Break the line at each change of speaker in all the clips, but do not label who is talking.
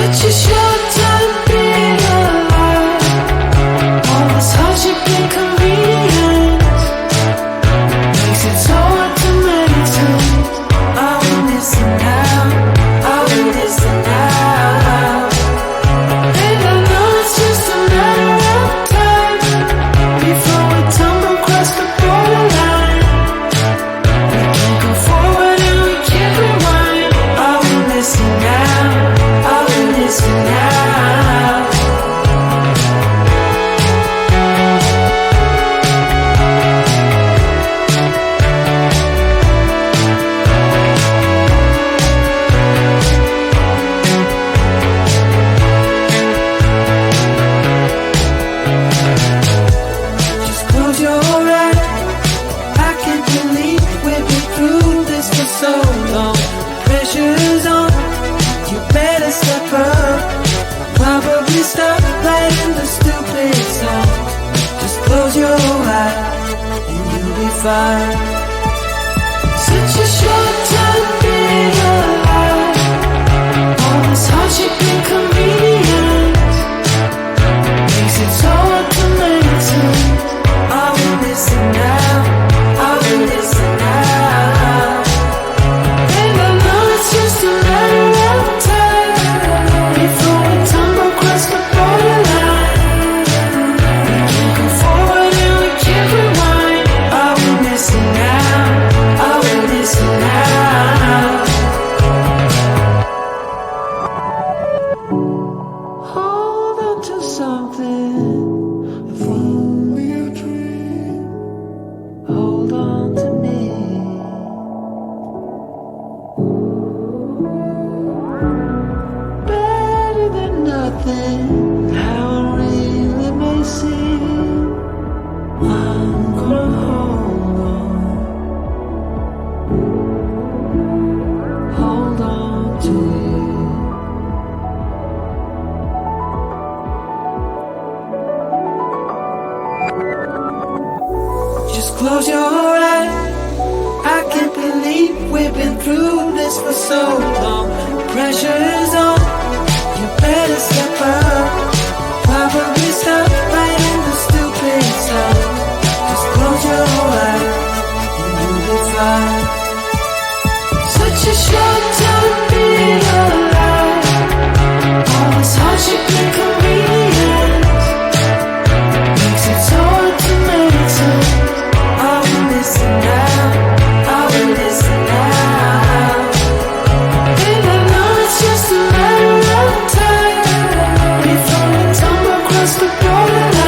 Such a short time being alive. All this hardship and convenience makes it so hard to meditate. I will listen now, I will listen now. And I know it's just a matter of time before we tumble across the borderline. We can't go forward and we can't rewind. I will listen now, I will listen now. Just close your eyes. I can't believe we've been through this for so long. Pressure's on, you better step up. Probably stop playing the stupid song. Just close your eyes and you'll be fine. Such a short time being alive. All this hardship and convenience makes it so hard to meditate. I will listen now, I will listen now. And I know it's just a matter of time before we tumble across the borderline. We can't go forward and we can't rewind. I will listen now, I will listen now. Hold on to something, if only a dream. Hold on to me. Better than nothing, how it really may seem. I'm gonna hold on to you. Just close your eyes. I can't believe we've been through this for so long. Pressure is on, you better step up. Probably stop playing the stupid song. Just close your eyes and you'll be fine. Such a short time being alive. All this hardship and convenience makes it so hard to meditate. I will listen now, I will listen now. And I know it's just a matter of time before we tumble across the borderline.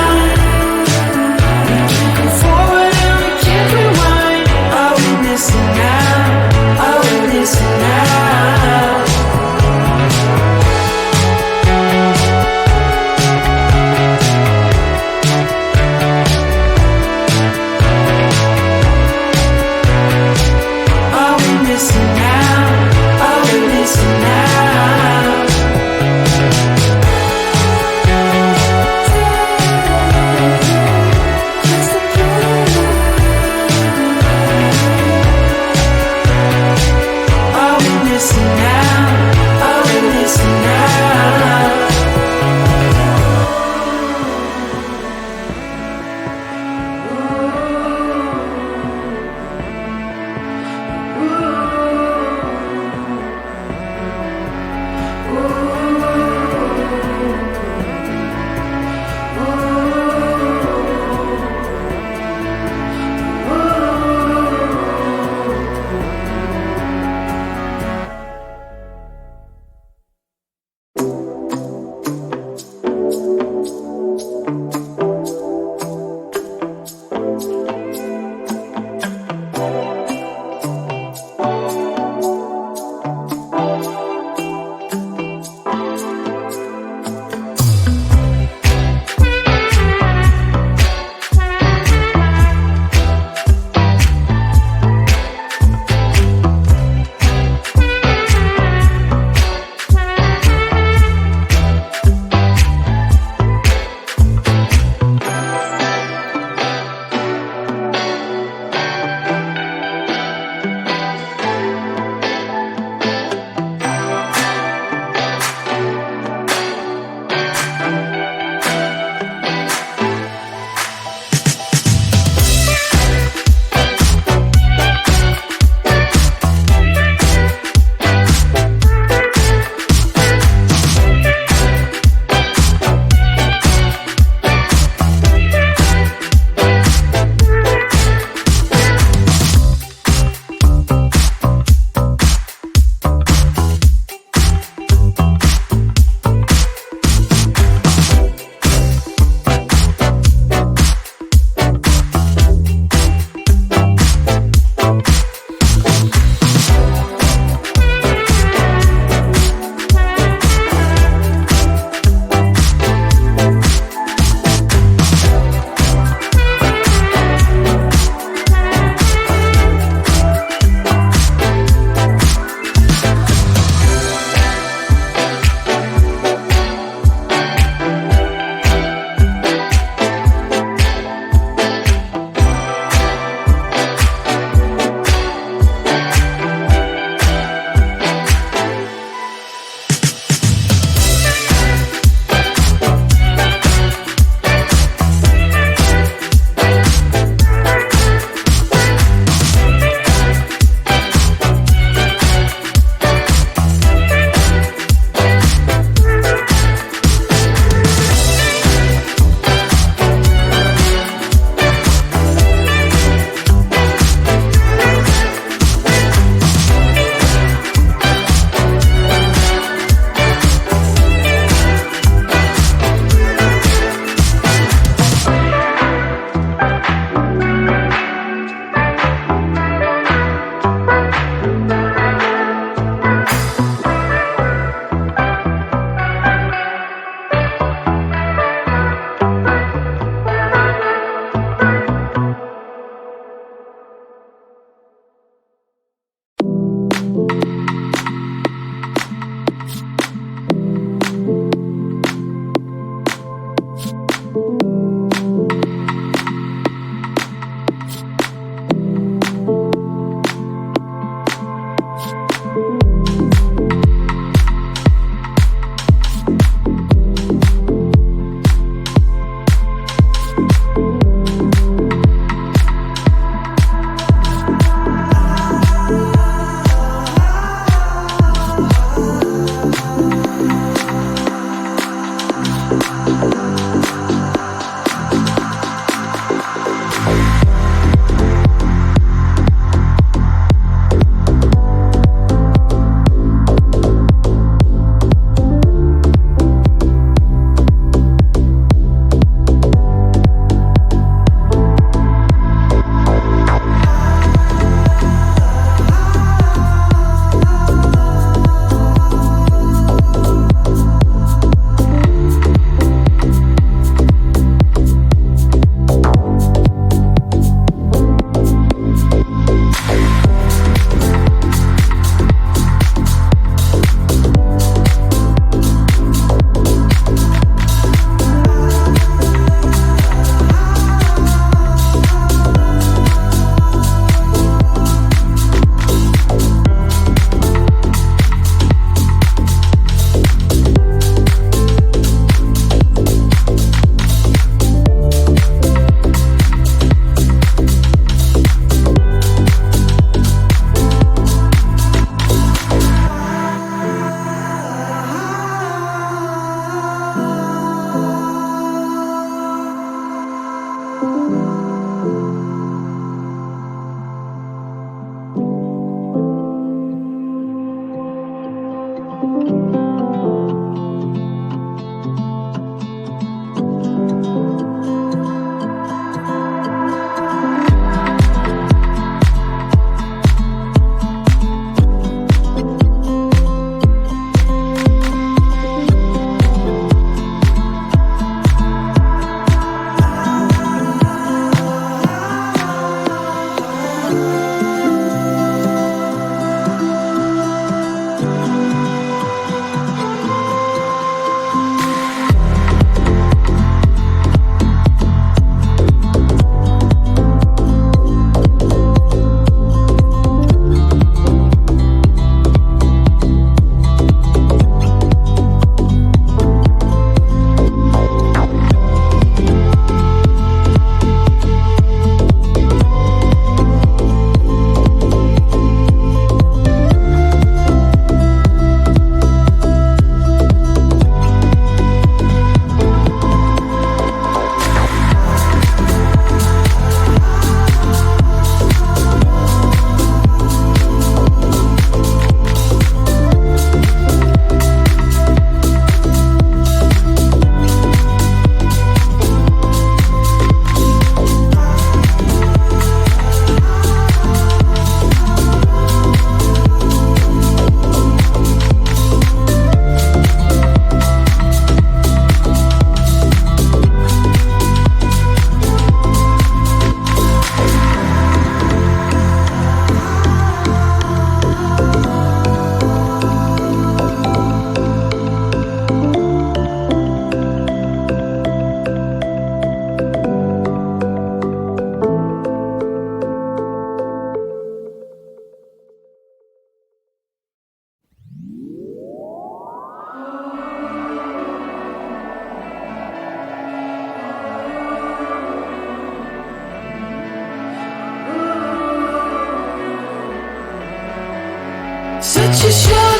Such a show.